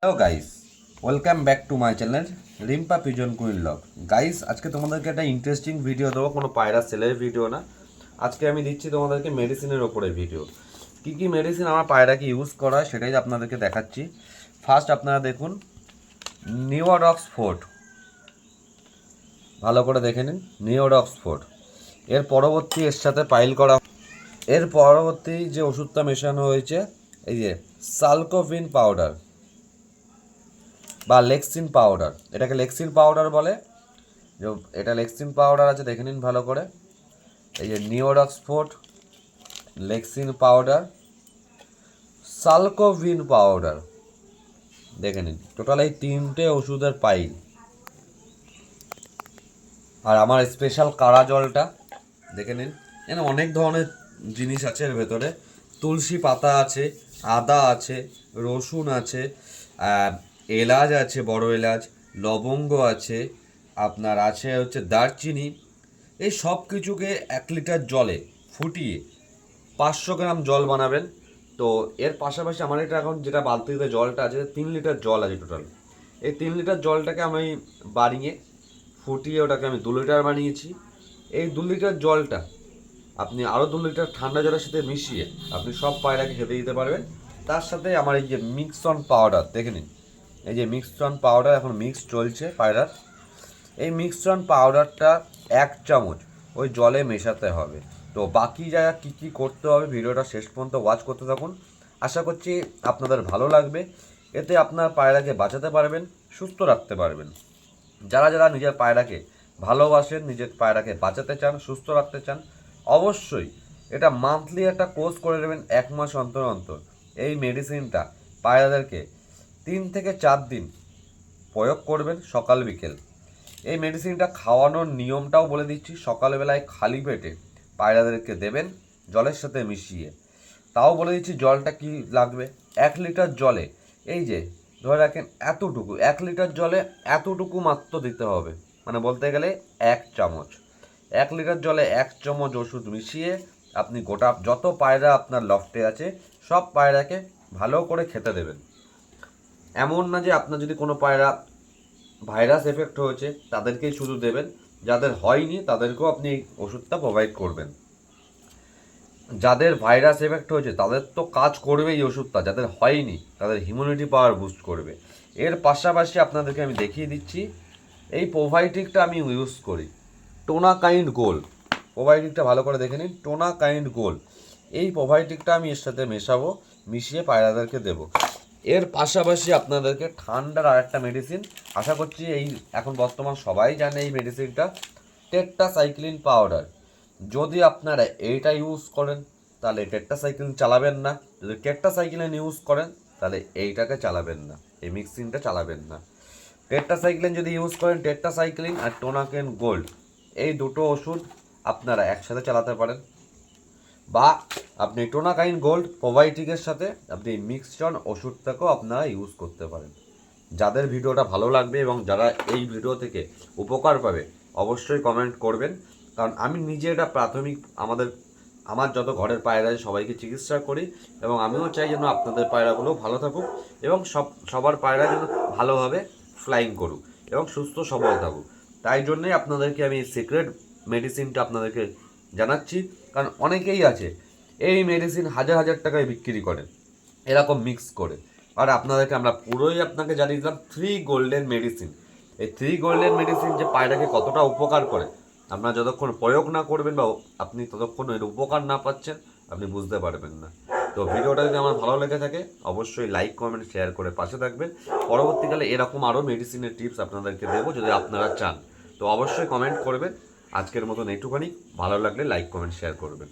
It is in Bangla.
Hello guys, welcome back to my channel Rimpa pigeon queen log. Guys, আজকে তোমাদেরকে একটা ইন্টারেস্টিং ভিডিও দেবো, কোনো পায়রা সেলের ভিডিও না। আজকে আমি দিচ্ছি তোমাদেরকে মেডিসিনের ওপরে ভিডিও। কী কী মেডিসিন আমার পায়রাকে ইউজ করা হয় সেটাই আপনাদেরকে দেখাচ্ছি। ফার্স্ট আপনারা দেখুন নিওডক্স ফোর্ট, ভালো করে দেখে নিন নিওডক্স ফোর্ট। এর পরবর্তী এর সাথে পাইল করা, এর পরবর্তী যে ওষুধটা মেশানো হয়েছে এই যে সালকোভিন পাউডার বা লেক্সিন পাউডার, এটাকে লেক্সিন পাউডার বলে। এটা লেক্সিন পাউডার আছে, দেখে নিন ভালো করে। এই যে নিওডক্সফোর্ট, লেক্সিন পাউডার, সালকোভিন পাউডার, দেখে নিন টোটাল এই তিনটে ওষুধের পাইল। আর আমার স্পেশাল কাড়া জলটা দেখে নিন, এখানে অনেক ধরনের জিনিস আছে এর ভেতরে। তুলসী পাতা আছে, আদা আছে, রসুন আছে, এলাচ আছে, বড় এলাচ, লবঙ্গ আছে, আপনার আছে হচ্ছে দারচিনি। এই সব কিছুকে 1 লিটার জলে ফুটিয়ে 500 গ্রাম জল বানাবেন। তো এর পাশাপাশি আমার এটা এখন যেটা বালতিতে জলটা আছে 3 লিটার জল আছে টোটাল। এই 3 লিটার জলটাকে আমি বানিয়ে ফুটিয়ে ওটাকে আমি 2 লিটার বানিয়েছি। এই 2 লিটার জলটা আপনি আরও 2 লিটার ঠান্ডা জলের সাথে মিশিয়ে আপনি সব পায়রাকে খেতে দিতে পারবেন। তার সাথে আমার এই যে মিক্সন পাউডার দেখে নিন, এই যে মিক্সন পাউডার এখন মিক্স চলছে পায়রার। এই মিক্সন পাউডারটা 1 চামচ ওই জলে মেশাতে হবে। তো বাকি জায়গা কী কী করতে হবে ভিডিওটা শেষ পর্যন্ত ওয়াচ করতে থাকুন। আশা করছি আপনাদের ভালো লাগবে। এতে আপনার পায়রাকে বাঁচাতে পারবেন, সুস্থ রাখতে পারবেন। যারা যারা নিজের পায়রাকে ভালোবাসেন, নিজের পায়রাকে বাঁচাতে চান, সুস্থ রাখতে চান, অবশ্যই এটা মান্থলি একটা কোর্স করে নেবেন 1 মাস অন্তর অন্তর। এই মেডিসিনটা পায়রাদেরকে 3 থেকে 4 দিন প্রয়োগ করবেন, সকাল বিকেল। এই মেডিসিনটা খাওয়ানোর নিয়মটাও বলে দিচ্ছি। সকালবেলায় খালি পেটে পায়রাদেরকে দেবেন জলের সাথে মিশিয়ে। তাও বলে দিচ্ছি জলটা কি লাগবে। 1 লিটার জলে এই যে ধরে রাখেন এতটুকু, 1 লিটার জলে এতটুকু মাত্র দিতে হবে, মানে বলতে গেলে 1 চামচ। 1 লিটার জলে 1 চামচ ওষুধ মিশিয়ে আপনি গোটা যত পায়রা আপনার লফটে আছে সব পায়রাকে ভালো করে খেতে দেবেন। এমন না যে আপনার যদি কোনো পায়রা ভাইরাস এফেক্ট হয়েছে তাদেরকেই শুধু দেবেন, যাদের হয়নি তাদেরকেও আপনি এই ওষুধটা প্রোভাইড করবেন। যাদের ভাইরাস এফেক্ট হয়েছে তাদের তো কাজ করবে এই ওষুধটা, যাদের হয়নি তাদের হিউম্যানিটি পাওয়ার বুস্ট করবে। এর পাশাপাশি আপনাদেরকে আমি দেখিয়ে দিচ্ছি এই প্রোভাইটিকটা আমি ইউজ করি, টোনা কাইন্ড গোল্ড। প্রোভাইটিকটা ভালো করে দেখে নিন, টোনা কাইন্ড গোল্ড। এই প্রোভাইটিকটা আমি এর সাথে মেশাবো, মিশিয়ে পায়রাদেরকে দেবো। এর পাশাপাশি আপনাদেরকে ঠান্ডার আর একটা মেডিসিন, আশা করছি এই এখন বর্তমান সবাই জানে এই মেডিসিনটা, টেট্রাসাইক্লিন পাউডার। যদি আপনারা এইটা ইউজ করেন তাহলে টেট্রাসাইক্লিন চালাবেন না, যদি টেট্রাসাইক্লিন ইউজ করেন তাহলে এইটাকে চালাবেন না, এই মিক্সিনটা চালাবেন না। টেট্রাসাইক্লিন যদি ইউজ করেন, টেট্রাসাইক্লিন আর টোনাকেন গোল্ড এই দুটো ওষুধ আপনারা একসাথে চালাতে পারেন। বা আপনি টোনাকাইন গোল্ড প্রোবায়োটিকের সাথে আপনি এই মিক্সড ওষুধটাকেও আপনারা ইউজ করতে পারেন। যাদের ভিডিওটা ভালো লাগবে এবং যারা এই ভিডিও থেকে উপকার পাবে অবশ্যই কমেন্ট করবেন। কারণ আমি নিজে এটা প্রাথমিক আমার যত ঘরের পায়রা আছে সবাইকে চিকিৎসা করি, এবং আমিও চাই যেন আপনাদের পায়রাগুলো ভালো থাকুক এবং সবার পায়রা যেন ভালোভাবে ফ্লাইং করুক এবং সুস্থ সবল থাকুক। তাই জন্যই আপনাদেরকে আমি সিক্রেট মেডিসিনটা আপনাদেরকে জানাচ্ছি। কারণ অনেকেই আছে এই মেডিসিন হাজার হাজার টাকায় বিক্রি করে এরকম মিক্স করে। আর আপনাদেরকে আমরা পুরোই আপনাকে জানিয়ে দিলাম 3 গোল্ডেন মেডিসিন। এই 3 গোল্ডেন মেডিসিন যে পায়রাকে কতটা উপকার করে আপনারা যতক্ষণ প্রয়োগ না করবেন বা আপনি ততক্ষণ এর উপকার না পাচ্ছেন আপনি বুঝতে পারবেন না। তো ভিডিওটা যদি আমার ভালো লেগে থাকে অবশ্যই লাইক কমেন্ট শেয়ার করে পাশে থাকবেন। পরবর্তীকালে এরকম আরও মেডিসিনের টিপস আপনাদেরকে দেবো যদি আপনারা চান। তো অবশ্যই কমেন্ট করবেন। আজকের মতন এইটুখানি, ভালো লাগলে লাইক কমেন্ট শেয়ার করবেন।